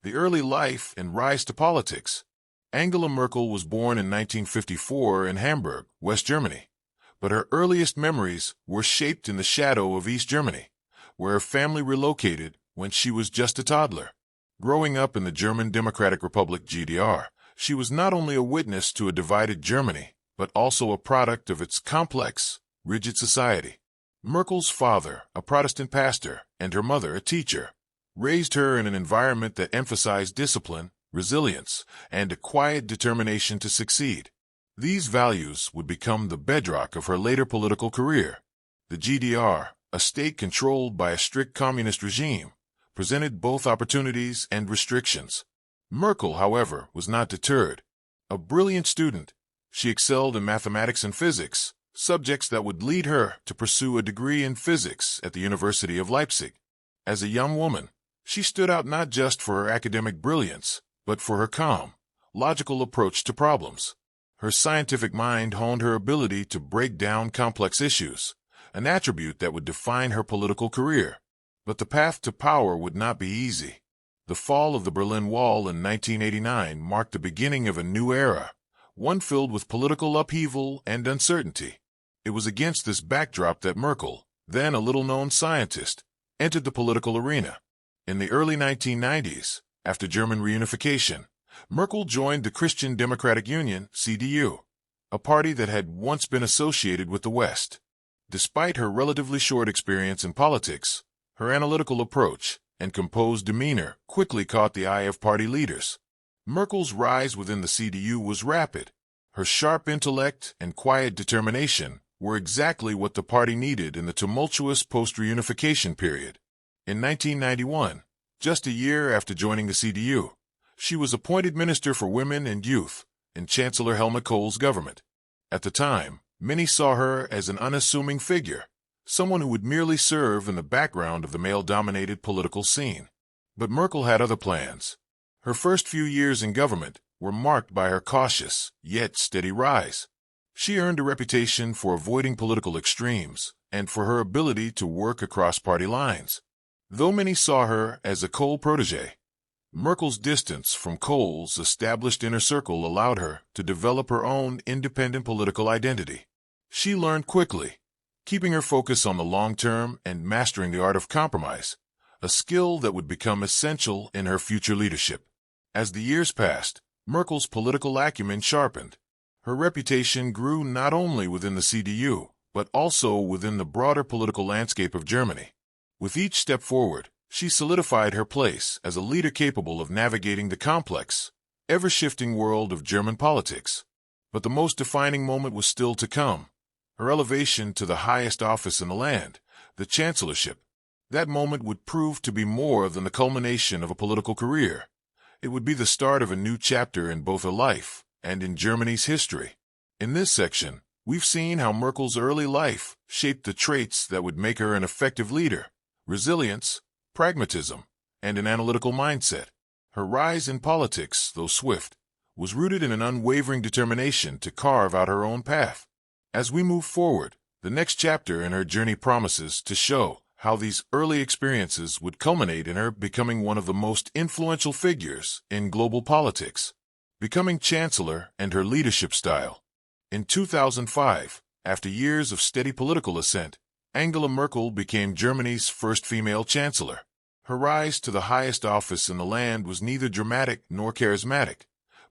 The early life and rise to politics. Angela Merkel was born in 1954 in Hamburg, West Germany, but her earliest memories were shaped in the shadow of East Germany, where her family relocated when she was just a toddler. Growing up in the German Democratic Republic (GDR), she was not only a witness to a divided Germany, but also a product of its complex, rigid society. Merkel's father, a Protestant pastor, and her mother, a teacher, raised her in an environment that emphasized discipline, resilience, and a quiet determination to succeed. These values would become the bedrock of her later political career. The GDR, a state controlled by a strict communist regime, presented both opportunities and restrictions. Merkel, however, was not deterred. A brilliant student, she excelled in mathematics and physics, subjects that would lead her to pursue a degree in physics at the University of Leipzig. As a young woman, she stood out not just for her academic brilliance, but for her calm, logical approach to problems. Her scientific mind honed her ability to break down complex issues, an attribute that would define her political career. But the path to power would not be easy. The fall of the Berlin Wall in 1989 marked the beginning of a new era, one filled with political upheaval and uncertainty. It was against this backdrop that Merkel, then a little-known scientist, entered the political arena. In the early 1990s, after German reunification, Merkel joined the Christian Democratic Union (CDU), a party that had once been associated with the West. Despite her relatively short experience in politics, her analytical approach and composed demeanor quickly caught the eye of party leaders. Merkel's rise within the CDU was rapid. Her sharp intellect and quiet determination were exactly what the party needed in the tumultuous post-reunification period. In 1991, just a year after joining the CDU, she was appointed Minister for Women and Youth in Chancellor Helmut Kohl's government. At the time, many saw her as an unassuming figure, someone who would merely serve in the background of the male-dominated political scene. But Merkel had other plans. Her first few years in government were marked by her cautious, yet steady rise. She earned a reputation for avoiding political extremes and for her ability to work across party lines. Though many saw her as a Kohl protégé, Merkel's distance from Kohl's established inner circle allowed her to develop her own independent political identity. She learned quickly, keeping her focus on the long term and mastering the art of compromise, a skill that would become essential in her future leadership. As the years passed, Merkel's political acumen sharpened. Her reputation grew not only within the CDU, but also within the broader political landscape of Germany. With each step forward, she solidified her place as a leader capable of navigating the complex, ever-shifting world of German politics. But the most defining moment was still to come. Her elevation to the highest office in the land, the chancellorship. That moment would prove to be more than the culmination of a political career. It would be the start of a new chapter in both her life and in Germany's history. In this section, we've seen how Merkel's early life shaped the traits that would make her an effective leader: resilience, pragmatism, and an analytical mindset. Her rise in politics, though swift, was rooted in an unwavering determination to carve out her own path. As we move forward, the next chapter in her journey promises to show how these early experiences would culminate in her becoming one of the most influential figures in global politics. Becoming chancellor and her leadership style. In 2005, after years of steady political ascent, Angela Merkel became Germany's first female chancellor. Her rise to the highest office in the land was neither dramatic nor charismatic,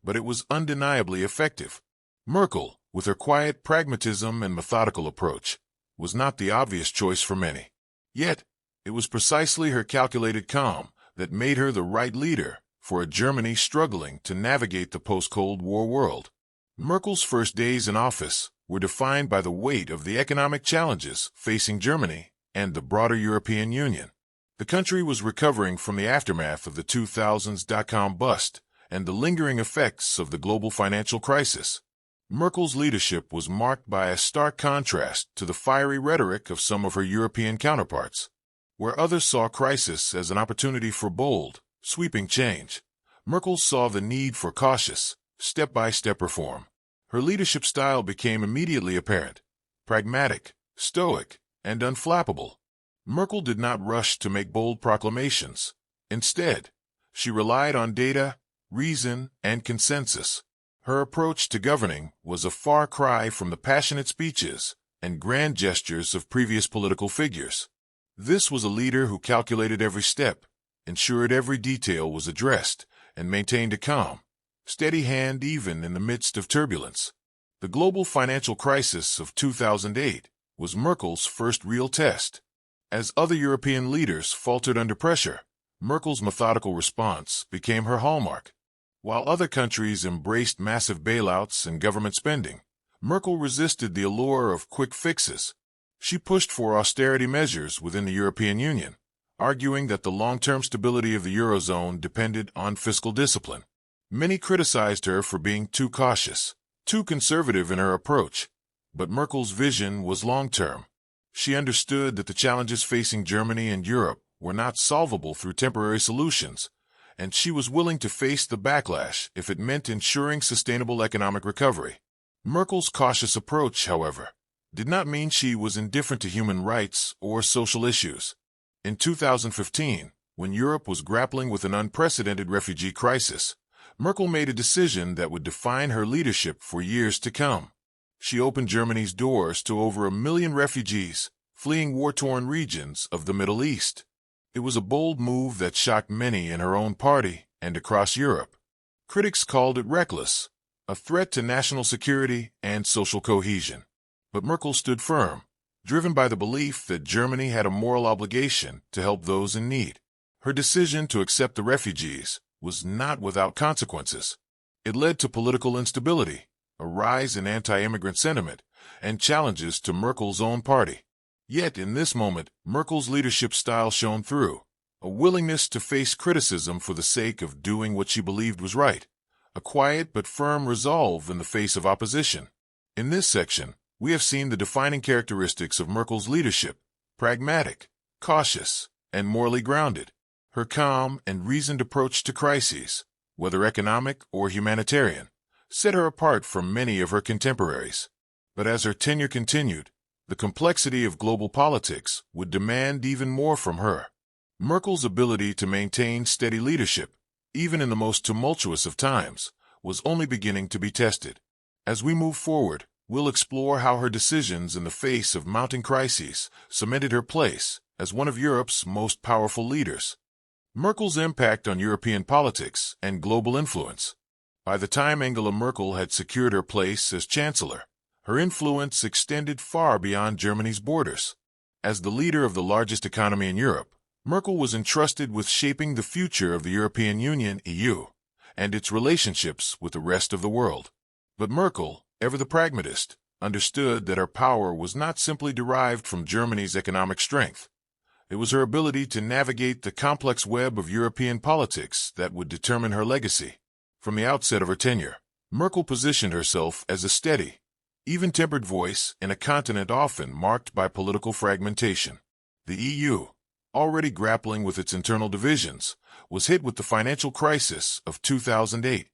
but it was undeniably effective. Merkel, with her quiet pragmatism and methodical approach, was not the obvious choice for many. Yet, it was precisely her calculated calm that made her the right leader for a Germany struggling to navigate the post-Cold War world. Merkel's first days in office were defined by the weight of the economic challenges facing Germany and the broader European Union. The country was recovering from the aftermath of the 2000s dot-com bust and the lingering effects of the global financial crisis. Merkel's leadership was marked by a stark contrast to the fiery rhetoric of some of her European counterparts. Where others saw crisis as an opportunity for bold, sweeping change, Merkel saw the need for cautious, step-by-step reform. Her leadership style became immediately apparent: pragmatic, stoic, and unflappable. Merkel did not rush to make bold proclamations. Instead, She relied on data, reason, and consensus. Her approach to governing was a far cry from the passionate speeches and grand gestures of previous political figures. This was a leader who calculated every step, ensured every detail was addressed, and maintained a calm, steady hand even in the midst of turbulence. The global financial crisis of 2008 was Merkel's first real test. As other European leaders faltered under pressure, Merkel's methodical response became her hallmark. While other countries embraced massive bailouts and government spending, Merkel resisted the allure of quick fixes. She pushed for austerity measures within the European Union, arguing that the long-term stability of the Eurozone depended on fiscal discipline. Many criticized her for being too cautious, too conservative in her approach, but Merkel's vision was long-term. She understood that the challenges facing Germany and Europe were not solvable through temporary solutions, and she was willing to face the backlash if it meant ensuring sustainable economic recovery. Merkel's cautious approach, however, did not mean she was indifferent to human rights or social issues. In 2015, when Europe was grappling with an unprecedented refugee crisis, Merkel made a decision that would define her leadership for years to come. She opened Germany's doors to over 1 million refugees fleeing war-torn regions of the Middle East. It was a bold move that shocked many in her own party and across Europe. Critics called it reckless, a threat to national security and social cohesion. But Merkel stood firm, driven by the belief that Germany had a moral obligation to help those in need. Her decision to accept the refugees was not without consequences. It led to political instability, a rise in anti-immigrant sentiment, and challenges to Merkel's own party. Yet in this moment, Merkel's leadership style shone through, a willingness to face criticism for the sake of doing what she believed was right, a quiet but firm resolve in the face of opposition. In this section, we have seen the defining characteristics of Merkel's leadership: pragmatic, cautious, and morally grounded. Her calm and reasoned approach to crises, whether economic or humanitarian, set her apart from many of her contemporaries. But as her tenure continued, the complexity of global politics would demand even more from her. Merkel's ability to maintain steady leadership, even in the most tumultuous of times, was only beginning to be tested. As we move forward, we'll explore how her decisions in the face of mounting crises cemented her place as one of Europe's most powerful leaders. Merkel's impact on European politics and global influence. By the time Angela Merkel had secured her place as Chancellor, her influence extended far beyond Germany's borders. As the leader of the largest economy in Europe, Merkel was entrusted with shaping the future of the European Union (EU) and its relationships with the rest of the world. But Merkel, ever the pragmatist, understood that her power was not simply derived from Germany's economic strength. It was her ability to navigate the complex web of European politics that would determine her legacy. From the outset of her tenure, Merkel positioned herself as a steady, even-tempered voice in a continent often marked by political fragmentation. The EU, already grappling with its internal divisions, was hit with the financial crisis of 2008.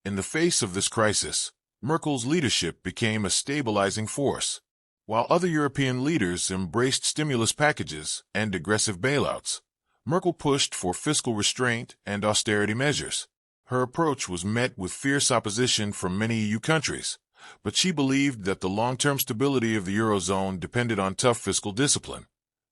In the face of this crisis, Merkel's leadership became a stabilizing force. While other European leaders embraced stimulus packages and aggressive bailouts, Merkel pushed for fiscal restraint and austerity measures. Her approach was met with fierce opposition from many EU countries, but she believed that the long-term stability of the Eurozone depended on tough fiscal discipline,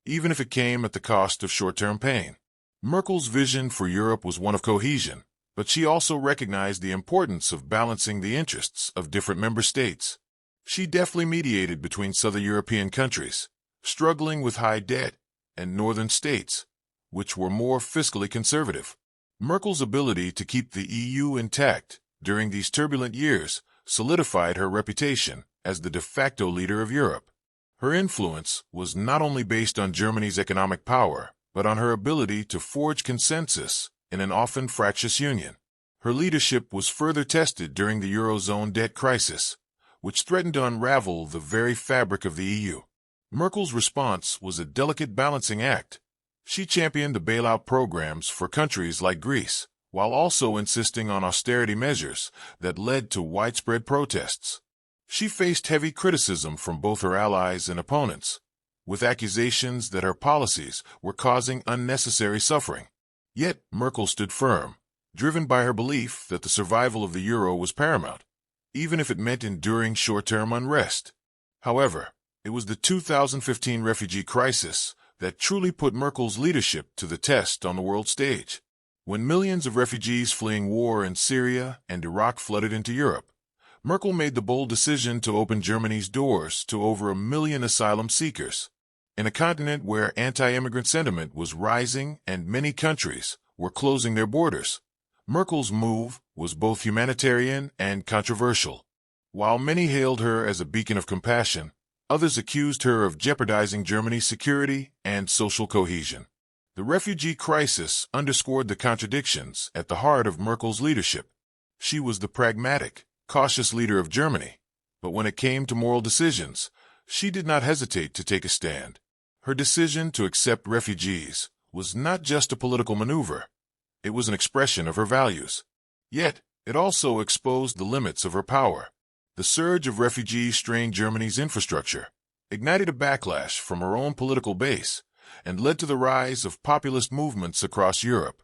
even if it came at the cost of short-term pain. Merkel's vision for Europe was one of cohesion, but she also recognized the importance of balancing the interests of different member states. She deftly mediated between southern European countries, struggling with high debt, and northern states, which were more fiscally conservative. Merkel's ability to keep the EU intact during these turbulent years solidified her reputation as the de facto leader of Europe. Her influence was not only based on Germany's economic power, but on her ability to forge consensus in an often fractious union. Her leadership was further tested during the Eurozone debt crisis, which threatened to unravel the very fabric of the EU. Merkel's response was a delicate balancing act. She championed the bailout programs for countries like Greece, while also insisting on austerity measures that led to widespread protests. She faced heavy criticism from both her allies and opponents, with accusations that her policies were causing unnecessary suffering. Yet Merkel stood firm, driven by her belief that the survival of the euro was paramount, even if it meant enduring short-term unrest. However, it was the 2015 refugee crisis that truly put Merkel's leadership to the test on the world stage. When millions of refugees fleeing war in Syria and Iraq flooded into Europe, Merkel made the bold decision to open Germany's doors to over 1 million asylum seekers. In a continent where anti-immigrant sentiment was rising and many countries were closing their borders, Merkel's move was both humanitarian and controversial. While many hailed her as a beacon of compassion, others accused her of jeopardizing Germany's security and social cohesion. The refugee crisis underscored the contradictions at the heart of Merkel's leadership. She was the pragmatic, cautious leader of Germany, but when it came to moral decisions, she did not hesitate to take a stand. Her decision to accept refugees was not just a political maneuver. It was an expression of her values. Yet, it also exposed the limits of her power. The surge of refugees strained Germany's infrastructure, ignited a backlash from her own political base, and led to the rise of populist movements across Europe.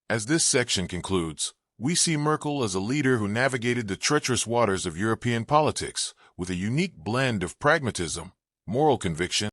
As this section concludes, we see Merkel as a leader who navigated the treacherous waters of European politics with a unique blend of pragmatism, moral conviction,